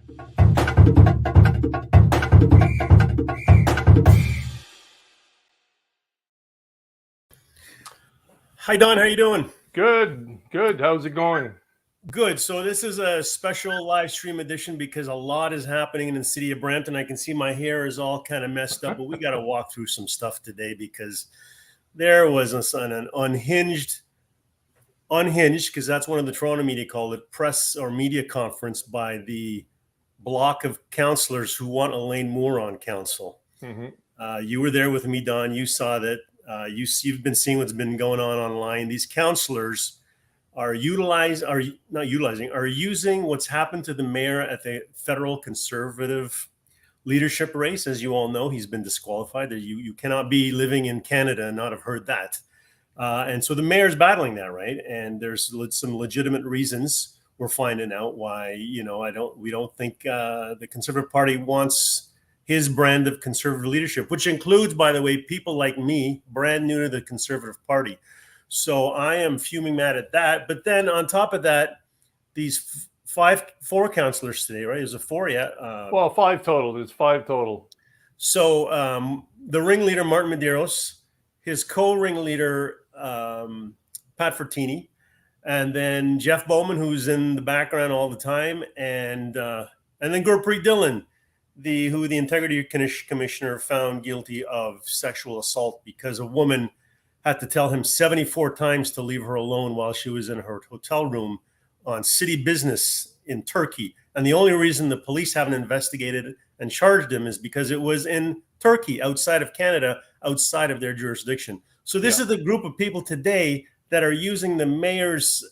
Hi, Don. How you doing? Good. How's it going? Good. So this is a special live stream edition because a lot is happening in the city of Brampton. I can see my hair is all kind of messed up, but we got to walk through some stuff today because there was an unhinged, because that's one of the Toronto media call it, press or media conference by the block of councillors who want Elaine Moore on council. Mm-hmm. You were there with me, Don. You saw that. You've been seeing what's been going on online. These councillors are using what's happened to the mayor at the federal conservative leadership race. As you all know, he's been disqualified. You cannot be living in Canada and not have heard that. And so the mayor's battling that, right? And there's some legitimate reasons we're finding out why. We don't think the Conservative Party wants his brand of conservative leadership, which includes, by the way, people like me, brand new to the Conservative Party. So I am fuming mad at that. But then on top of that, these four councillors today, right? Is it four yet? Well, five total. There's five total. So the ringleader, Martin Medeiros, his co-ringleader, Pat Fortini, and then Jeff Bowman, who's in the background all the time, and then Gurpreet Dillon, who the Integrity Commissioner found guilty of sexual assault because a woman had to tell him 74 times to leave her alone while she was in her hotel room on city business in Turkey. And the only reason the police haven't investigated and charged him is because it was in Turkey, outside of Canada, outside of their jurisdiction. So this is the group of people today that are using the mayor's,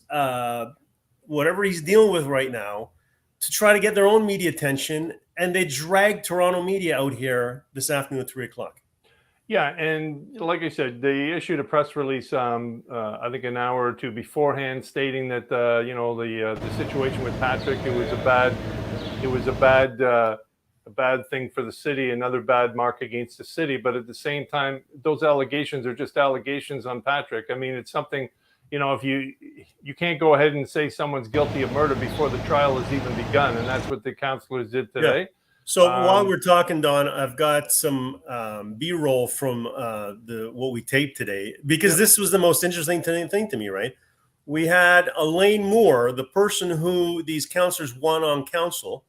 whatever he's dealing with right now, to try to get their own media attention. And they dragged Toronto media out here this afternoon at 3:00. Yeah, and like I said, they issued a press release, I think an hour or two beforehand, stating that the situation with Patrick, it was a bad thing for the city, another bad mark against the city. But at the same time, those allegations are just allegations on Patrick. I mean, it's something. If you can't go ahead and say someone's guilty of murder before the trial has even begun, and that's what the councillors did today. Yeah. So while we're talking, Don, I've got some B-roll from what we taped today, because this was the most interesting thing to me, right? We had Elaine Moore, the person who these councillors won on council,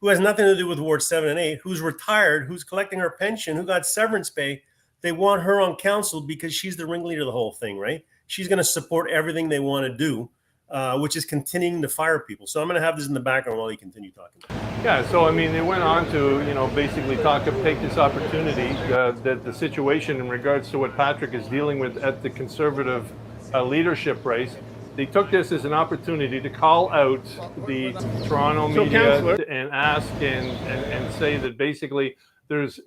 who has nothing to do with Ward 7 and 8, who's retired, who's collecting her pension, who got severance pay. They want her on council because she's the ringleader of the whole thing, right? She's going to support everything they want to do, which is continuing to fire people. So I'm going to have this in the background while you continue talking. Yeah, so I mean, they went on to, basically take this opportunity, that the situation in regards to what Patrick is dealing with at the Conservative leadership race, they took this as an opportunity to call out the Toronto media and ask and say that basically there's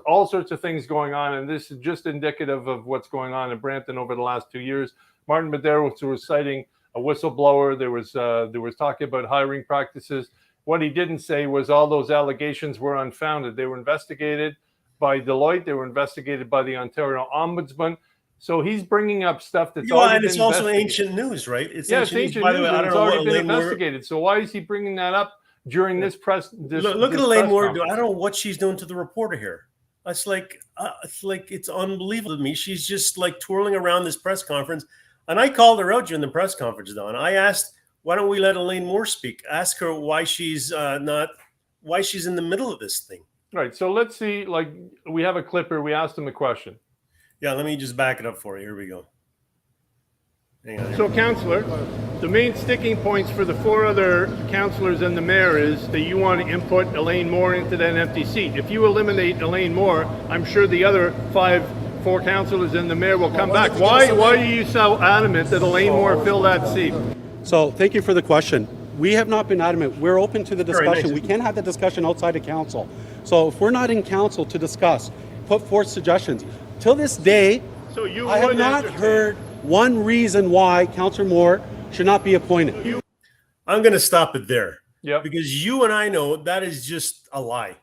all sorts of things going on, and this is just indicative of what's going on in Brampton over the last 2 years. Martin Medeiros was citing a whistleblower. There was talking about hiring practices. What he didn't say was all those allegations were unfounded. They were investigated by Deloitte. They were investigated by the Ontario Ombudsman. So he's bringing up stuff that's already been investigated. And it's also ancient news, right? It's ancient news. By the way, it's already been investigated. So why is he bringing that up during this press? Look at Elaine Moore. I don't know what she's doing to the reporter here. It's like it's unbelievable to me. She's just like twirling around this press conference. And I called her out during the press conference, Don. I asked, why don't we let Elaine Moore speak? Ask her why she's in the middle of this thing. Right. So let's see. Like, we have a clip here. We asked him a question. Yeah, let me just back it up for you. Here we go. Hang on. So, Councillor, the main sticking points for the four other councillors and the mayor is that you want to input Elaine Moore into that empty seat. If you eliminate Elaine Moore, I'm sure the other four councillors and the mayor will come back. Why are you so adamant that Elaine Moore fill that seat? So, thank you for the question. We have not been adamant. We're open to the discussion. We can't have the discussion outside of council. So, if we're not in council to discuss, put forth suggestions. Till this day, I have not heard one reason why Councillor Moore should not be appointed. I'm going to stop it there. Yeah. Because you and I know that is just a lie.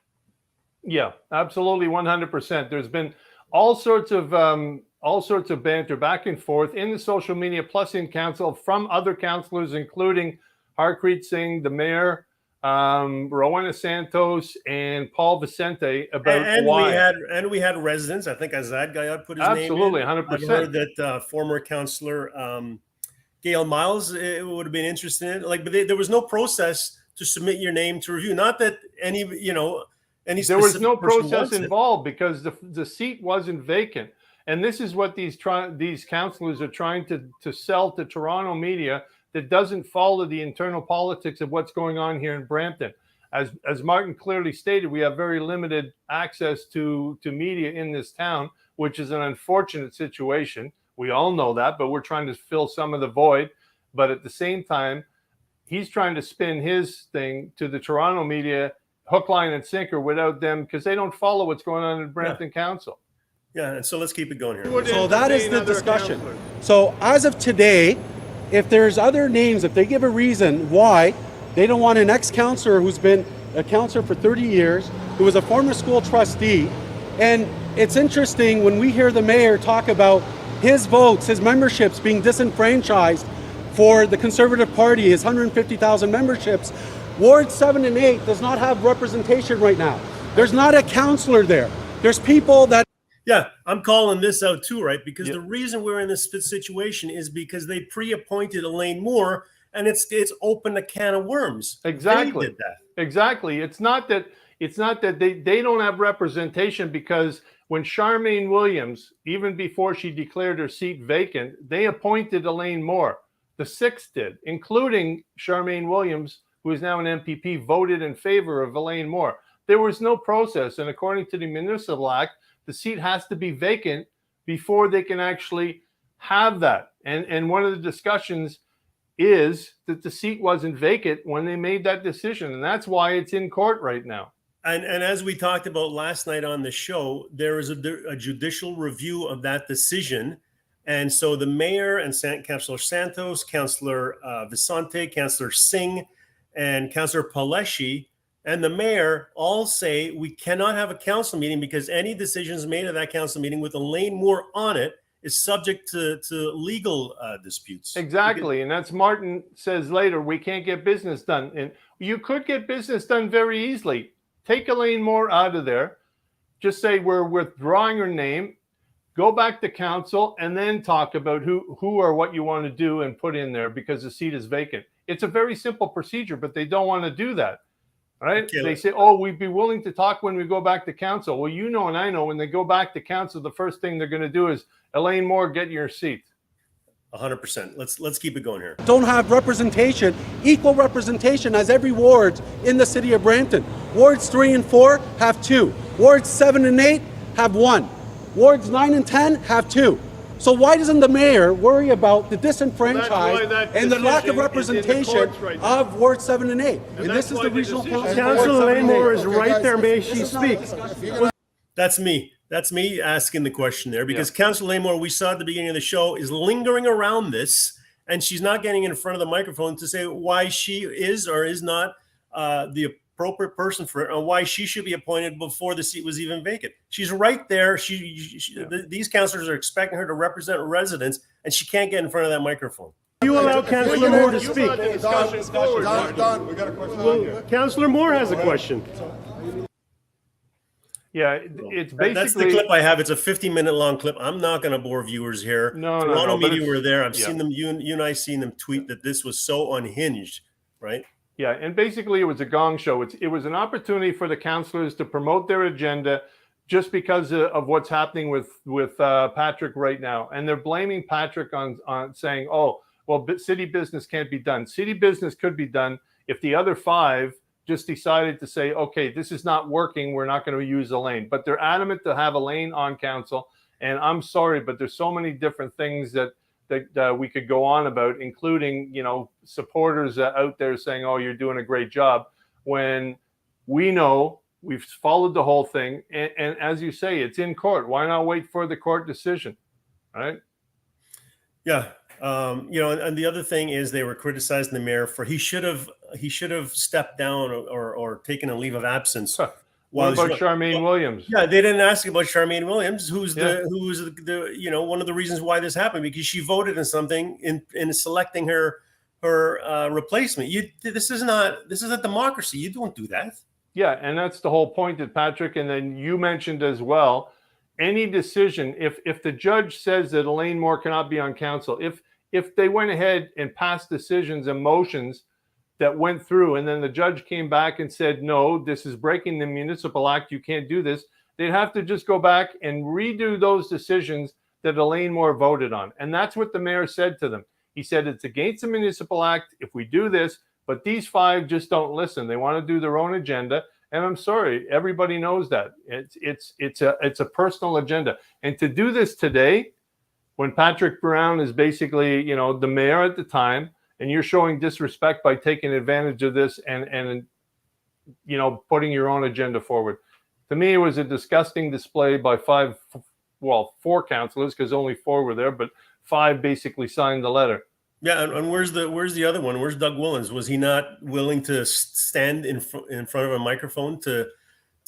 Yeah, absolutely, 100%. There's been all sorts of banter back and forth in the social media, plus in council, from other councillors, including Harpreet Singh, the mayor, Rowena Santos and Paul Vicente about and why. we had residents. I think Azad Gayad put his Absolutely, name in. 100%. I've heard that former councillor Gail Miles would have been interested in it. Like, but there was no process to submit your name to review. Not that any there was no person process wants it. involved because the seat wasn't vacant. And this is what these councillors are trying to sell to Toronto media that doesn't follow the internal politics of what's going on here in Brampton. As Martin clearly stated, we have very limited access to media in this town, which is an unfortunate situation. We all know that, but we're trying to fill some of the void. But at the same time, he's trying to spin his thing to the Toronto media hook, line, and sinker without them, because they don't follow what's going on in Brampton Council. Yeah, and so let's keep it going here. So that is the discussion. So as of today, if there's other names, if they give a reason why they don't want an ex-councillor who's been a councillor for 30 years, who was a former school trustee, and it's interesting when we hear the mayor talk about his votes, his memberships being disenfranchised for the Conservative Party, his 150,000 memberships, Ward 7 and 8 does not have representation right now. There's not a councillor there. There's people that... Yeah, I'm calling this out too, right? Because the reason we're in this situation is because they pre-appointed Elaine Moore, and it's opened a can of worms. Exactly. They did that. Exactly. It's not that they don't have representation, because when Charmaine Williams, even before she declared her seat vacant, they appointed Elaine Moore. The 6 did, including Charmaine Williams, who is now an MPP, voted in favor of Elaine Moore. There was no process, and according to the Municipal Act, the seat has to be vacant before they can actually have that. And one of the discussions is that the seat wasn't vacant when they made that decision, and that's why it's in court right now. And as we talked about last night on the show, there is a judicial review of that decision. And so the mayor and Councillor Santos, Councillor Vicente, Councillor Singh, and Councillor Paleshi and the mayor all say we cannot have a council meeting because any decisions made at that council meeting with Elaine Moore on it is subject to legal disputes. Exactly. And that's Martin says later, we can't get business done. And you could get business done very easily. Take Elaine Moore out of there. Just say we're withdrawing her name. Go back to council and then talk about who or what you want to do and put in there because the seat is vacant. It's a very simple procedure, but they don't want to do that. Right? Okay. They say, oh, we'd be willing to talk when we go back to council. Well, you know, and I know when they go back to council, the first thing they're going to do is, Elaine Moore, get your seat. 100%. Let's keep it going here. Don't have representation, equal representation as every ward in the city of Brampton. Wards 3 and 4 have 2. Wards 7 and 8 have 1. Wards 9 and 10 have 2. So why doesn't the mayor worry about the disenfranchised and the lack of representation of Ward 7 and 8? And this is the regional council. Councillor Elaine Moore is right there. May she speak? That's me. That's me asking the question there, because Councillor Elaine Moore, we saw at the beginning of the show, is lingering around this, and she's not getting in front of the microphone to say why she is or is not the appropriate person for it, and why she should be appointed before the seat was even vacant. She's right there. These councillors are expecting her to represent residents, and she can't get in front of that microphone. You allow Councillor Moore to speak. Don, we got a question. Well, Councillor Moore has a question. Yeah, it's basically... That's the clip I have. It's a 50-minute long clip. I'm not going to bore viewers here. Toronto media were there. I've seen them. You and I seen them tweet that this was so unhinged, right? Yeah, and basically it was a gong show. It was an opportunity for the councillors to promote their agenda just because of what's happening with Patrick right now. And they're blaming Patrick on saying, oh, well, city business can't be done. City business could be done if the other 5 just decided to say, okay, this is not working. We're not going to use Elaine. But they're adamant to have Elaine on council. And I'm sorry, but there's so many different things that we could go on about, including, you know, supporters out there saying, oh, you're doing a great job, when we know we've followed the whole thing. And as you say, it's in court. Why not wait for the court decision? Right? Yeah. You know, and the other thing is they were criticizing the mayor for he should have stepped down or taken a leave of absence. What about Charmaine Williams? Yeah, they didn't ask about Charmaine Williams, who's the you know, one of the reasons why this happened, because she voted in something in selecting her her replacement. This is a democracy. You don't do that. Yeah, and that's the whole point, that Patrick, and then you mentioned as well, any decision, if the judge says that Elaine Moore cannot be on council, if they went ahead and passed decisions and motions that went through, and then the judge came back and said, no, this is breaking the municipal act, you can't do this, they'd have to just go back and redo those decisions that Elaine Moore voted on. And that's what the mayor said to them. He said, it's against the municipal act if we do this, but these 5 just don't listen. They want to do their own agenda. And I'm sorry, everybody knows that. It's a personal agenda. And to do this today, when Patrick Brown is basically, the mayor at the time, and you're showing disrespect by taking advantage of this and putting your own agenda forward. To me, it was a disgusting display by 4 councillors, because only 4 were there, but 5 basically signed the letter. Yeah, and where's the other one? Where's Doug Willens? Was he not willing to stand in front of a microphone to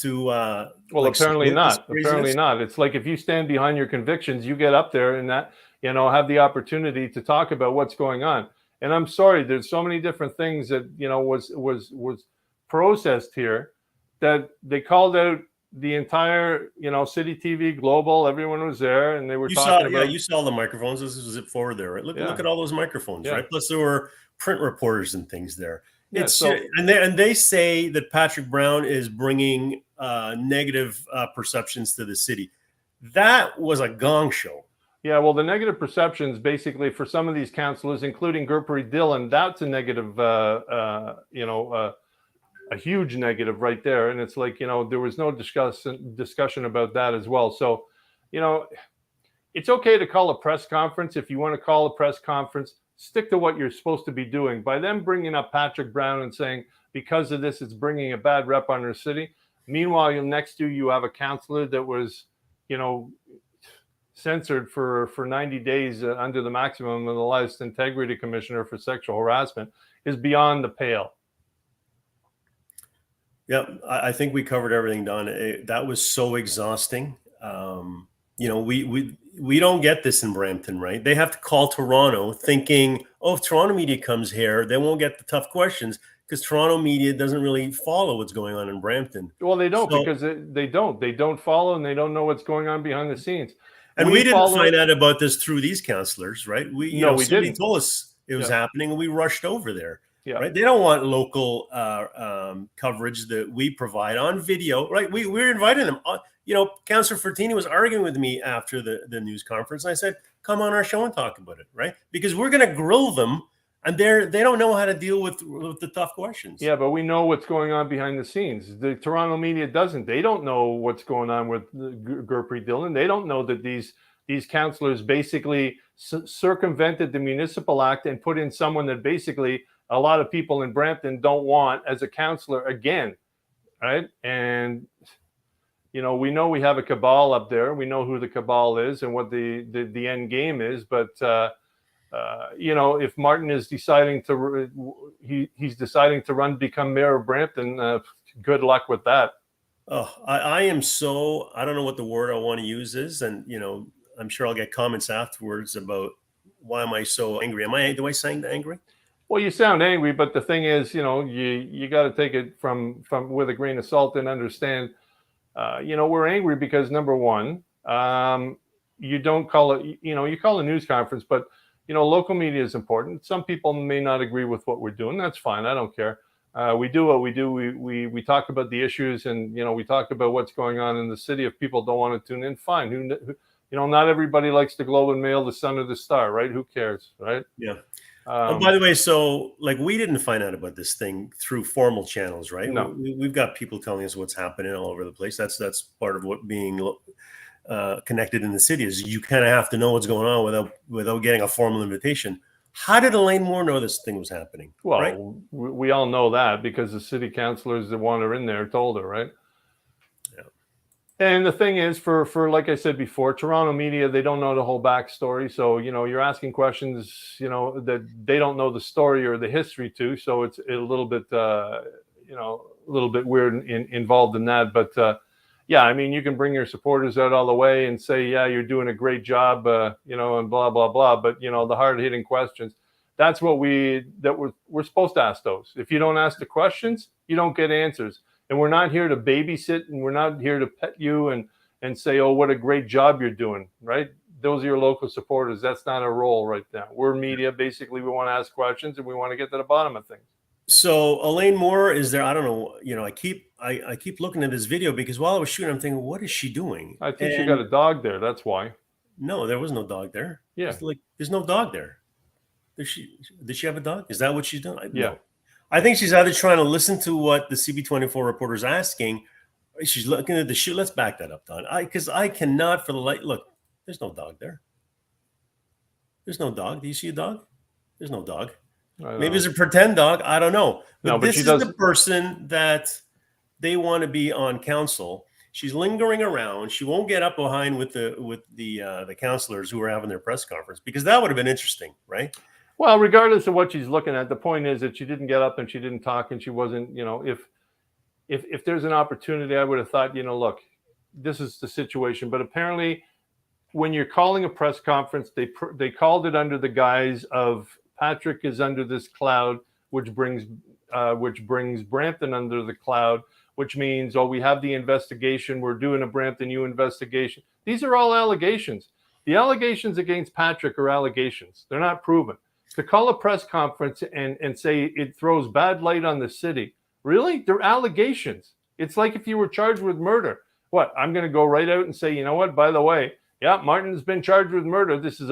well, apparently not. Apparently not. It's like, if you stand behind your convictions, you get up there and that, have the opportunity to talk about what's going on. And I'm sorry, there's so many different things that, was processed here, that they called out the entire, City TV Global. Everyone was there, and they were talking about. Yeah, you saw the microphones. This was it forward there, right? Look at all those microphones, right? Plus there were print reporters and things there. Yeah, and they say that Patrick Brown is bringing negative perceptions to the city. That was a gong show. Yeah, well, the negative perceptions, basically, for some of these councillors, including Gurpreet Dillon, that's a negative, a huge negative right there. And it's like, there was no discussion about that as well. So, it's okay to call a press conference. If you want to call a press conference, stick to what you're supposed to be doing. By them bringing up Patrick Brown and saying, because of this, it's bringing a bad rep on our city. Meanwhile, next to you have a councillor that was, censored for 90 days under the maximum of the licensed integrity commissioner for sexual harassment, is beyond the pale. Yeah, I think we covered everything, Don. That was so exhausting. We don't get this in Brampton, right? They have to call Toronto thinking, if Toronto media comes here, they won't get the tough questions, because Toronto media doesn't really follow what's going on in Brampton. Well, they don't, because they don't follow, and they don't know what's going on behind the scenes. And we didn't find out about this through these councillors, right? We didn't. Told us it was happening, and we rushed over there. Yeah. Right. They don't want local coverage that we provide on video. Right. We're inviting them. Councillor Fertini was arguing with me after the news conference. And I said, come on our show and talk about it. Right. Because we're going to grill them, and they don't know how to deal with the tough questions. Yeah, but we know what's going on behind the scenes. The Toronto media doesn't. They don't know what's going on with Gurpreet Dillon. They don't know that these councillors basically circumvented the Municipal Act and put in someone that basically a lot of people in Brampton don't want as a councillor again, right? And, we know we have a cabal up there. We know who the cabal is and what the end game is. But, if Martin is deciding he's deciding to become mayor of Brampton, good luck with that. Oh, I am so, I don't know what the word I want to use is. And, I'm sure I'll get comments afterwards about why am I so angry? Do I sound angry? Well, you sound angry, but the thing is, you got to take it from with a grain of salt and understand, we're angry because, number one, you don't call it, you call a news conference, but, local media is important. Some people may not agree with what we're doing. That's fine. I don't care. We do what we do. We talk about the issues, and, we talk about what's going on in the city. If people don't want to tune in, fine. Not everybody likes the Globe and Mail, the Sun, or the Star, right? Who cares, right? Yeah. By the way, so we didn't find out about this thing through formal channels, right? No, we've got people telling us what's happening all over the place. That's part of what being connected in the city is. You kind of have to know what's going on without getting a formal invitation. How did Elaine Moore know this thing was happening? Well, right? we all know that because the city councillors that want her in there told her, right? And the thing is, for like I said before, Toronto media, they don't know the whole backstory. So, you're asking questions, that they don't know the story or the history to. So it's a little bit, a little bit weird involved in that. But, you can bring your supporters out all the way and say, yeah, you're doing a great job, and blah, blah, blah. But, the hard-hitting questions. That's what we're supposed to ask those. If you don't ask the questions, you don't get answers. And we're not here to babysit, and we're not here to pet you and say, oh, what a great job you're doing, right? Those are your local supporters. That's not our role right now. We're media. Basically, we want to ask questions and we want to get to the bottom of things. So Elaine Moore is there? I don't know. I keep looking at this video because while I was shooting, I'm thinking, what is she doing? I think she got a dog there. That's why. No, there was no dog there. Yeah. There's no dog there. Did she have a dog? Is that what she's doing? Yeah. No. I think she's either trying to listen to what the CB24 reporter is asking. She's looking at the shoe. Let's back that up, Don. Because I cannot for the light. Look, there's no dog there. There's no dog. Do you see a dog? There's no dog. Maybe it's a pretend dog. I don't know. But this is the person that they want to be on council. She's lingering around. She won't get up behind with the councillors who are having their press conference because that would have been interesting, right? Well, regardless of what she's looking at, the point is that she didn't get up and she didn't talk and she wasn't, if there's an opportunity, I would have thought, look, this is the situation. But apparently when you're calling a press conference, they called it under the guise of Patrick is under this cloud, which brings Brampton under the cloud, which means, we have the investigation. We're doing a Brampton U investigation. These are all allegations. The allegations against Patrick are allegations. They're not proven. To call a press conference and say it throws bad light on the city, really? They're allegations. It's like if you were charged with murder. What? I'm going to go right out and say, you know what? By the way, yeah, Martin's been charged with murder. This is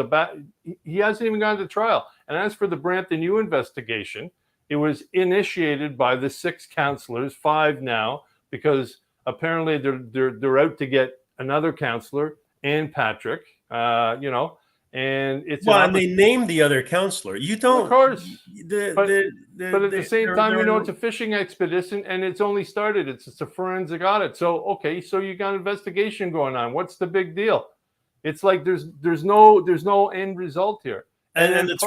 he hasn't even gone to trial. And as for the Brampton U investigation, it was initiated by the 6 councillors, 5 now, because apparently they're out to get another councillor and Patrick, and it's and they named the other councillor. You don't, of course, but at the same time, it's a fishing expedition and it's only started. It's a forensic audit. So so you got an investigation going on. What's the big deal? It's like there's no end result here. And the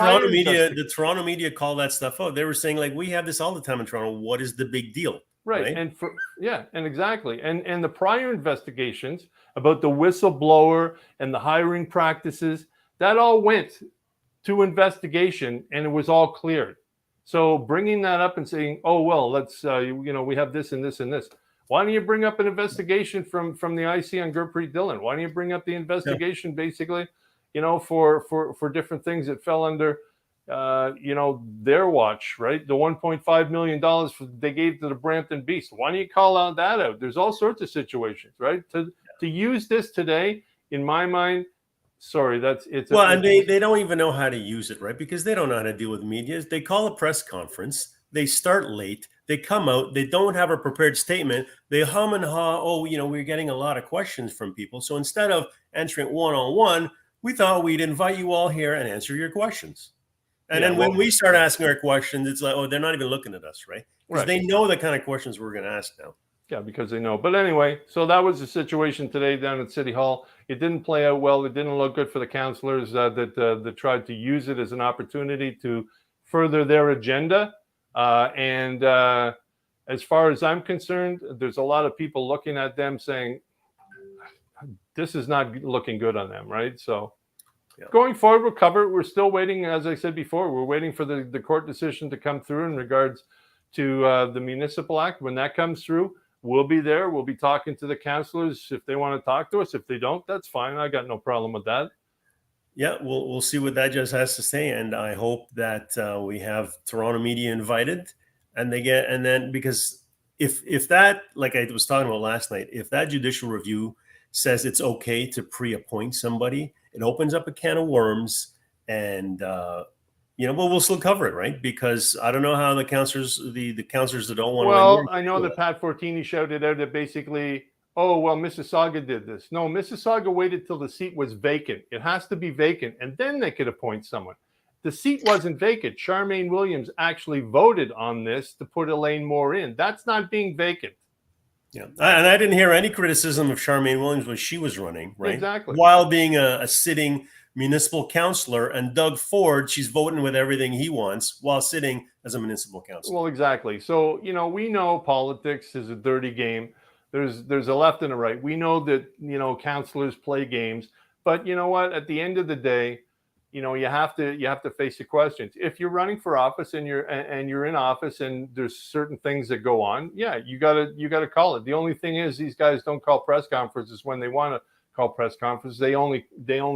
Toronto media call that stuff out. They were saying we have this all the time in Toronto. What is the big deal? Right. And exactly. And the prior investigations about the whistleblower and the hiring practices, that all went to investigation and it was all cleared. So bringing that up and saying, oh, well, let's, we have this and this and this. Why don't you bring up an investigation from the IC on Gurpreet Dillon? Why don't you bring up the investigation basically, for different things that fell under, their watch, right? The $1.5 million they gave to the Brampton Beast. Why don't you call that out? There's all sorts of situations, right? To use this today, in my mind, and they don't even know how to use it, right? Because they don't know how to deal with media. They call a press conference, they start late, they come out, they don't have a prepared statement, they hum and haw, we're getting a lot of questions from people. So instead of answering one-on-one, we thought we'd invite you all here and answer your questions. And then when we start asking our questions, it's like, they're not even looking at us, right? Because they know the kind of questions we're going to ask now. Yeah, because they know. But anyway, so that was the situation today down at City Hall. It didn't play out well. It didn't look good for the councillors that tried to use it as an opportunity to further their agenda. And as far as I'm concerned, there's a lot of people looking at them saying, this is not looking good on them, right? So going forward, we'll cover it. We're still waiting, as I said before, we're waiting for the court decision to come through in regards to the Municipal Act. When that comes through, we'll be there. We'll be talking to the councillors if they want to talk to us. If they don't, that's fine. I got no problem with that. Yeah, we'll see what that just has to say, and I hope that we have Toronto media invited, and then because if that, like I was talking about last night, if that judicial review says it's okay to pre-appoint somebody, it opens up a can of worms, and but we'll still cover it, right? Because I don't know how the councillors that don't want to. Well, I know that Pat Fortini shouted out that basically, oh, well, Mississauga did this. No, Mississauga waited till the seat was vacant. It has to be vacant, and then they could appoint someone. The seat wasn't vacant. Charmaine Williams actually voted on this to put Elaine Moore in. That's not being vacant. Yeah, and I didn't hear any criticism of Charmaine Williams when she was running, right? Exactly. While being a sitting municipal councillor, and Doug Ford, she's voting with everything he wants while sitting as a municipal councillor. Well, exactly. So, we know politics is a dirty game. There's a left and a right. We know that, councillors play games, but you know what? At the end of the day, you have to face the questions. If you're running for office and you're in office and there's certain things that go on, yeah, you gotta call it. The only thing is these guys don't call press conferences when they want to call press conferences. They only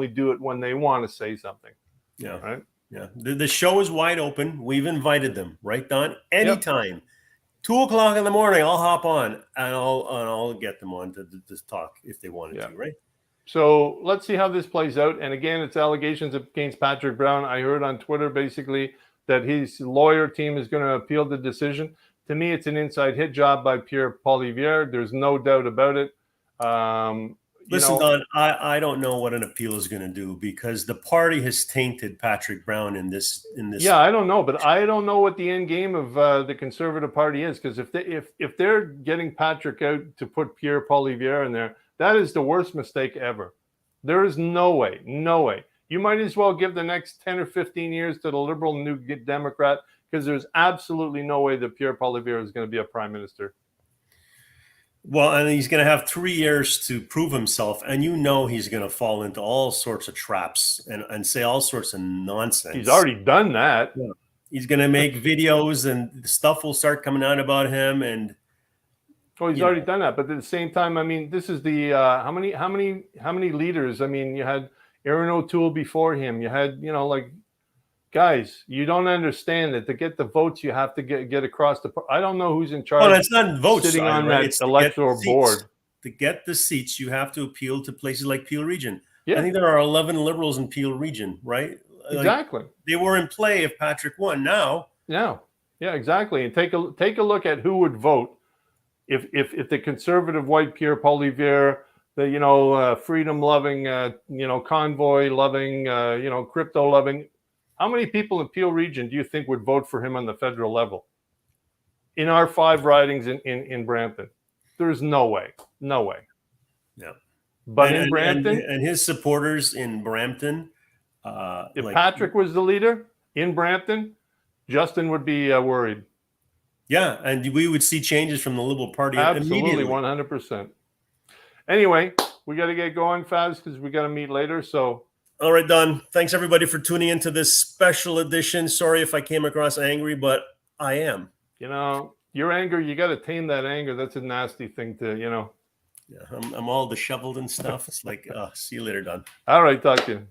do it when they want to say something. Yeah. Right. Yeah. The show is wide open. We've invited them, right, Don? Anytime. 2 o'clock in the morning, I'll hop on and I'll get them on to talk if they wanted to, right? So let's see how this plays out. And again, it's allegations against Patrick Brown. I heard on Twitter basically that his lawyer team is going to appeal the decision. To me, it's an inside hit job by Pierre Poilievre. There's no doubt about it. Listen, Don, I don't know what an appeal is going to do because the party has tainted Patrick Brown in this. Yeah, I don't know, but I don't know what the end game of the Conservative Party is, because if they're getting Patrick out to put Pierre Poilievre in there, that is the worst mistake ever. There is no way. You might as well give the next 10 or 15 years to the Liberal New Democrat, because there's absolutely no way that Pierre Poilievre is going to be a prime minister. Well, and he's going to have 3 years to prove himself, and he's going to fall into all sorts of traps and say all sorts of nonsense. He's already done that. Yeah. He's going to make videos, and stuff will start coming out about him. And he's already done that. But at the same time, I mean, this is the how many leaders? I mean, you had Aaron O'Toole before him. You had guys, you don't understand that to get the votes, you have to get across the. I don't know who's in charge. Well, it's not votes sitting on right? that It's electoral board. To get the seats, you have to appeal to places like Peel Region. Yeah. I think there are 11 Liberals in Peel Region, right? Exactly. They were in play if Patrick won. Now, yeah, exactly. And take a look at who would vote if the conservative white Pierre Poilievre, the freedom loving, convoy loving, crypto loving. How many people in Peel Region do you think would vote for him on the federal level? In our 5 ridings in Brampton, there's no way. Yeah. But in Brampton, and his supporters in Brampton, if Patrick was the leader in Brampton, Justin would be worried. Yeah, and we would see changes from the Liberal Party Absolutely, immediately. 100%. Anyway, we got to get going fast because we got to meet later. So. All right, Don. Thanks, everybody, for tuning into this special edition. Sorry if I came across angry, but I am. Your anger, you got to tame that anger. That's a nasty thing to. Yeah, I'm all disheveled and stuff. It's like, see you later, Don. All right, talk to you.